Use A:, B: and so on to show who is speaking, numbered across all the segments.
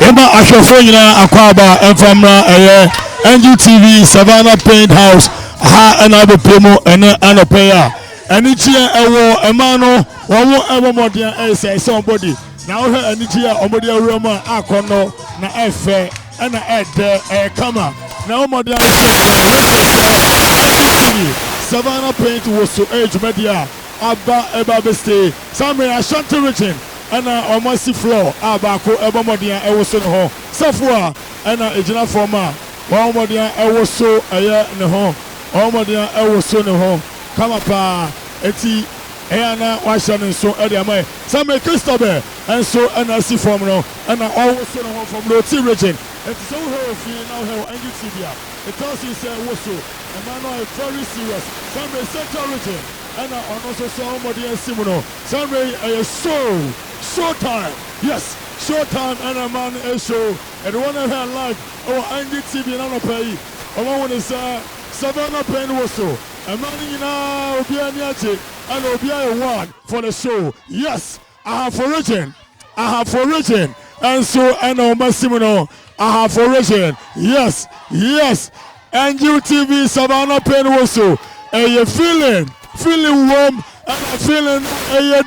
A: Emma Ashofona Akwaba and from NGTV Savannah Paint House ha and Abu Primo and Anopea and each year a mano one more ever more dear say somebody now her and each year Omodia Roma Akono na Efe and a Kama now more dear Savannah Paint Woso age media Abba Ebabeste Samuel Ashanti Richin and almost floor Abako Ebamodia Ewoso ho Safua and Ejina Forma Wamodia Ewoso Aya Neho Omodia Ewoso Neho Kamapa Eti Eana Washan so Ediamai Samuel Christopher and so and I see from now and I always from Loti region. It's so healthy now how NGTV. It also says Woso and man are very serious. Samuel Central region and I also somebody and Simono. Samuel a showtime. Yes, showtime and a man a show. And one of her life or NGTV and I pay. I want to say Savannah Paint Woso. A man in now Obianiachi and Obia one for the show. Yes, I have origin. And so I know Massimino. I have origin. Yes. NGTV Savannah Paint Woso. And you feeling warm and feeling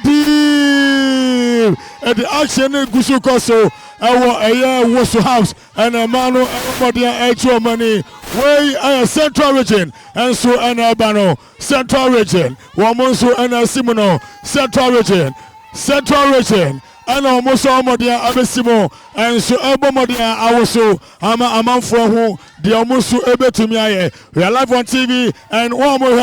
A: deep. And the action in Gusukoso. I Woso house and a mano everybody actual money. Way Central region and so and Albano Central region. Wamonso and Simono Central region. And almost all Modia Abesimo and so Modia Awoso Ama for who the almost able to me. We are live on TV and one more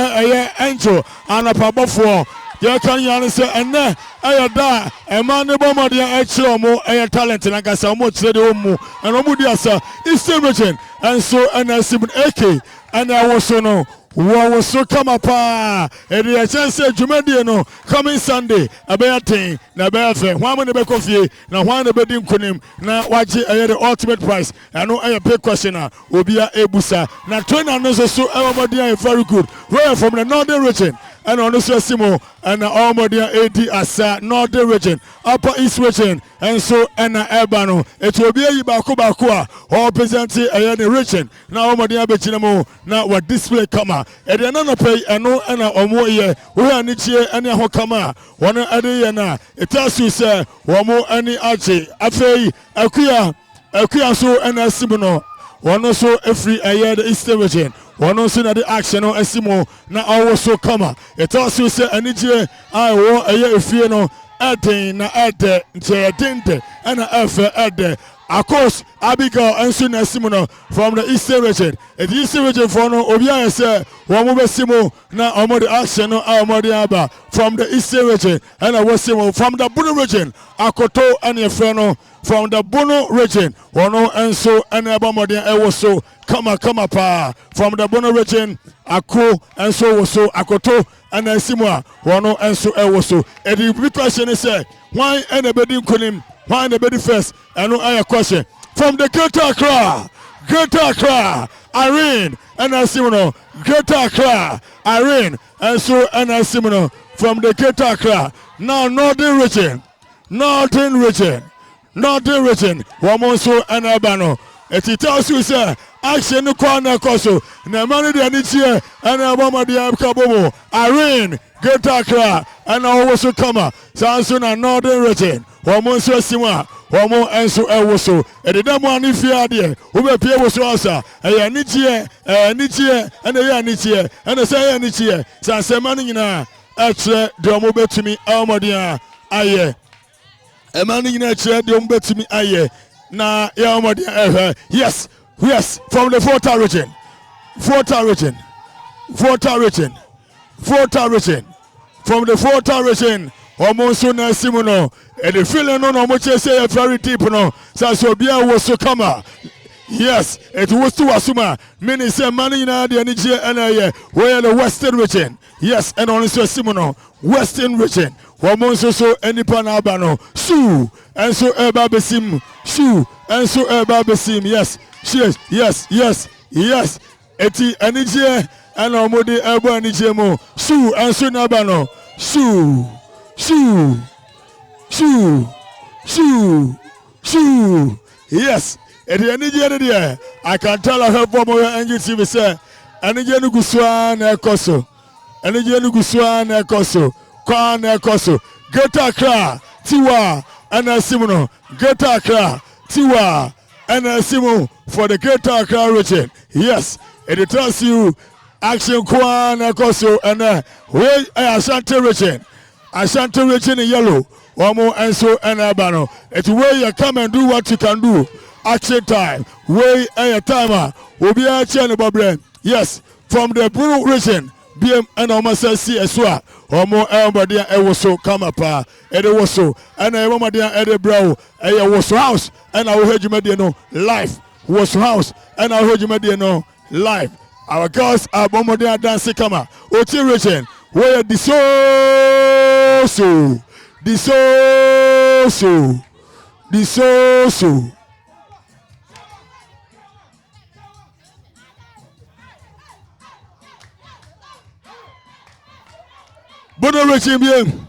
A: angel and a papa for ye kan yan say enne ayada e man ne bomode e kire omo e talent na gasa omo kire de omu and omo di asa Eastern region and so NSC AK and I was so no Woso come up and the chance Jumadi no coming Sunday a bear thing na bear fair one man be coffee na one be dim kunim na waji the ultimate price I know I pay questioner obia ebusa na trainer no so everybody are very good where from the northern region and on this Simo and all Modia AD Asa northern region upper east region and so and Ebano it will be a Bakua all presenting the region now Modia Bechinamo now what display come and then no pay and no and omo ye we are niche and ho kama one ade na it tells you say womo any ache afei akuya so and asimono one so every the Eastern region one so na the action no asimo na also kama it tells you say anije I wo efie no eden na ede nche dente and efe ede. Of course, Abigail and Suna Simono from the Eastern region. The Eastern region for no Obia say Wamuba Simo na Omodi Action no Amodi Aba from the Eastern region and I was Simo from the Bono region. Akoto and Yefreno from the Bono region. Wano and so and Abamodi Ewoso kama pa from the Bono region. Ako and so was so Akoto and Simo Wano and so Ewoso. And the big question is why anybody couldn't why the very first? I know I have a question from the Greater Accra, Irene and Asimono, Greater Accra, Irene and so and Asimono from the Greater Accra. Now Northern region, Wamonso and Abano. It tells you say action no corner koso. Na mani de anichie and Abama de Kabomo, Irene, Greater Accra and also come. Sanso na Northern region. Wamonso Sima, Wamo and so Woso. And the Damo and if you are there, who will pay was also a Nichie, and a Nichie, and a say Nichie. Sansamani na actually Domo to me, Almadia, aye. A man in a chair, don't bet to me, aye. Na Yamadia, yes, from the Fort region, from the Fort region. Omonso na Simono and the feeling no much say very deep no so bia Woso kama yes it was to asuma many say money na the energy and where the Western region yes and only so Simono Western region Omonso so any pan abano su and so babesim su and so babesim yes eti energy and omodi ebo energy mo su and so nabano su yes at the end of the day I can tell her for more angel TV say energy no guswa na ekoso kwa na ekoso Greater Accra tiwa ana Simono Greater Accra tiwa ana Simo for the Greater Accra region yes it tells you action kwa na ekoso and we Ashanti region in yellow. Wamo and so and Abano. It's where you come and do what you can do. Action time. Way a timer. Will be a channel problem. Yes, from the Bruno region. BM and almost see as well. Wamo everybody Woso come up. It was so. And I remember there at the brow. A Woso house. And I will heard you made live. Woso house. And I heard you made live. Our girls are Bomodia dancing kama. Oti region. Where the so Bono region bien.